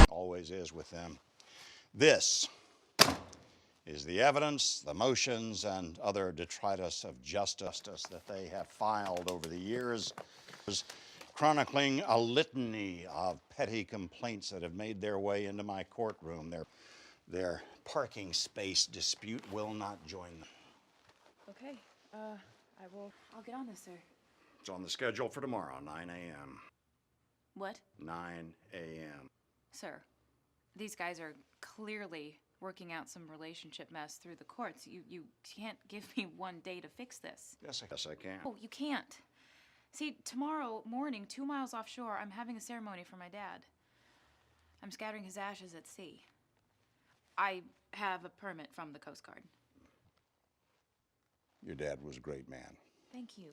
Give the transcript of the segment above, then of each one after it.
Always is with them. This is the evidence, the motions, and other detritus of justice that they have filed over the years, chronicling a litany of petty complaints that have made their way into my courtroom. Their parking space dispute will not join them. Okay, I'll get on this, sir. It's on the schedule for tomorrow, 9 a.m. What? 9 a.m. Sir, these guys are clearly working out some relationship mess through the courts. You can't give me one day to fix this. Yes, I can. Oh, you can't. See, tomorrow morning, 2 miles offshore, I'm having a ceremony for my dad. I'm scattering his ashes at sea. I have a permit from the Coast Guard. Your dad was a great man. Thank you.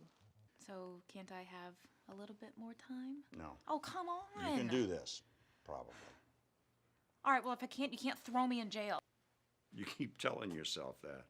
So, can't I have a little bit more time? No. Oh, come on. You can do this, probably. All right, well, if I can't, you can't throw me in jail. You keep telling yourself that.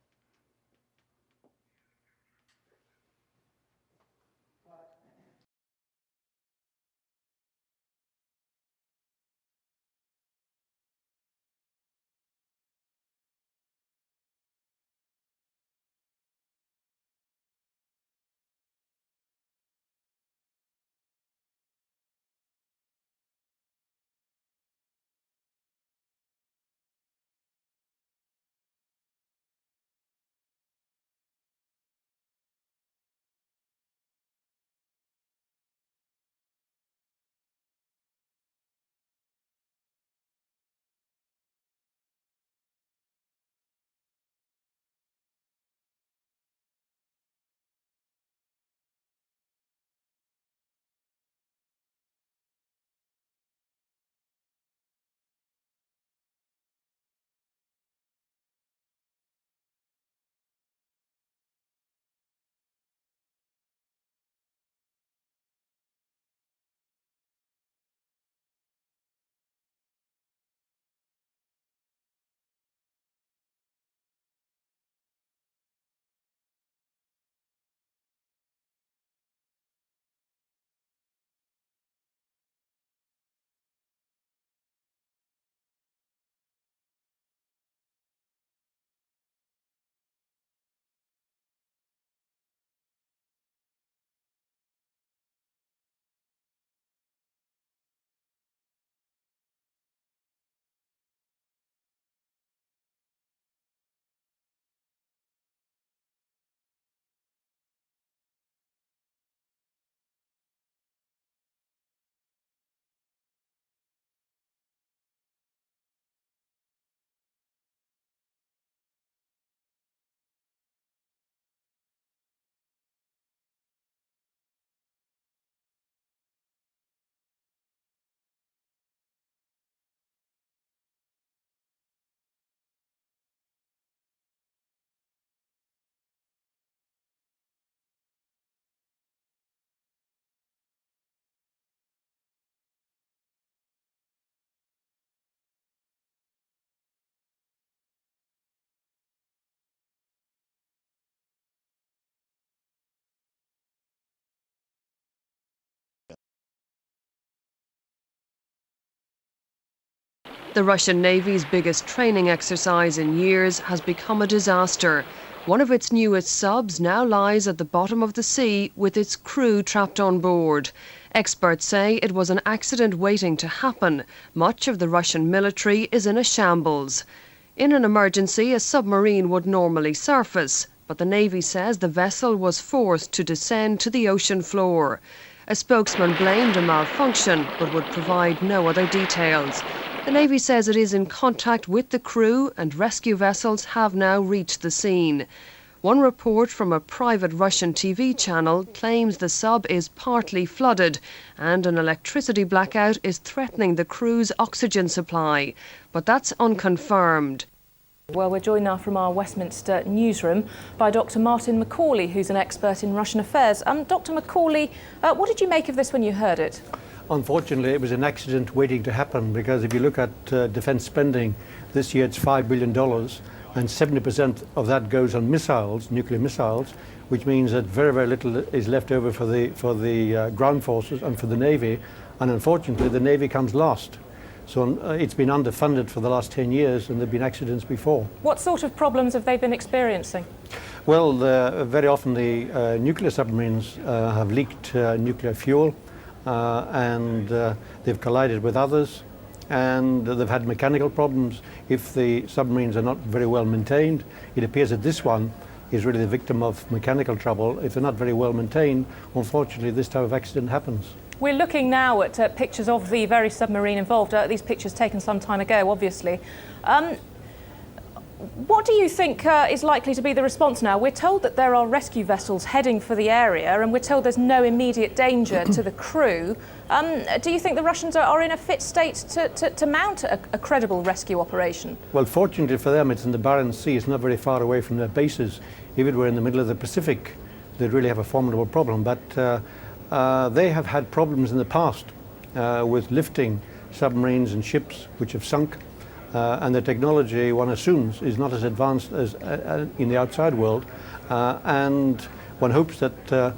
The Russian Navy's biggest training exercise in years has become a disaster. One of its newest subs now lies at the bottom of the sea with its crew trapped on board. Experts say it was an accident waiting to happen. Much of the Russian military is in a shambles. In an emergency, a submarine would normally surface, but the Navy says the vessel was forced to descend to the ocean floor. A spokesman blamed a malfunction but would provide no other details. The Navy says it is in contact with the crew and rescue vessels have now reached the scene. One report from a private Russian TV channel claims the sub is partly flooded and an electricity blackout is threatening the crew's oxygen supply, but that's unconfirmed. Well, we're joined now from our Westminster newsroom by Dr. Martin Macaulay, who's an expert in Russian affairs. Dr. Macaulay, what did you make of this when you heard it? Unfortunately, it was an accident waiting to happen, because if you look at defence spending, this year it's $5 billion, and 70% of that goes on missiles, nuclear missiles, which means that very, very little is left over for the ground forces and for the Navy, and unfortunately the Navy comes last. So it's been underfunded for the last 10 years, and there have been accidents before. What sort of problems have they been experiencing? Well, very often the nuclear submarines have leaked nuclear fuel, and they've collided with others, and they've had mechanical problems. If the submarines are not very well maintained, it appears that this one is really the victim of mechanical trouble. If they're not very well maintained, unfortunately this type of accident happens. We're looking now at pictures of the very submarine involved. These pictures taken some time ago, obviously. What do you think is likely to be the response now? We're told that there are rescue vessels heading for the area, and we're told there's no immediate danger to the crew. Do you think the Russians are in a fit state to mount a credible rescue operation? Well, fortunately for them, it's in the Barents Sea. It's not very far away from their bases. If it were in the middle of the Pacific, they'd really have a formidable problem. But they have had problems in the past with lifting submarines and ships which have sunk. And the technology, one assumes, is not as advanced as in the outside world, and one hopes that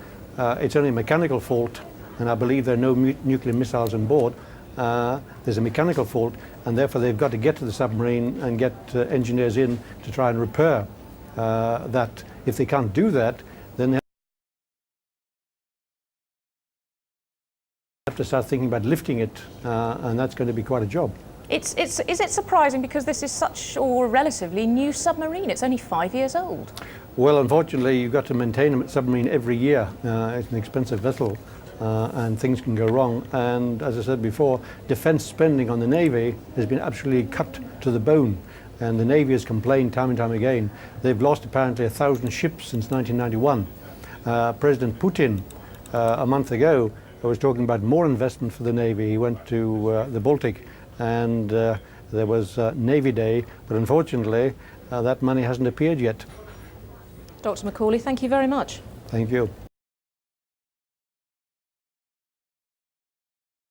it's only a mechanical fault, and I believe there are no nuclear missiles on board. There's a mechanical fault, and therefore they've got to get to the submarine and get engineers in to try and repair that. If they can't do that, then they have to start thinking about lifting it, and that's going to be quite a job. Is it surprising because this is such a relatively new submarine? It's only 5 years old. Well, unfortunately, you've got to maintain a submarine every year. It's an expensive vessel, and things can go wrong. And as I said before, defence spending on the Navy has been absolutely cut to the bone. And the Navy has complained time and time again. They've lost apparently 1,000 ships since 1991. President Putin, a month ago, was talking about more investment for the Navy. He went to the Baltic, and there was Navy Day, but unfortunately that money hasn't appeared yet. Dr. Macaulay, thank you very much. Thank you.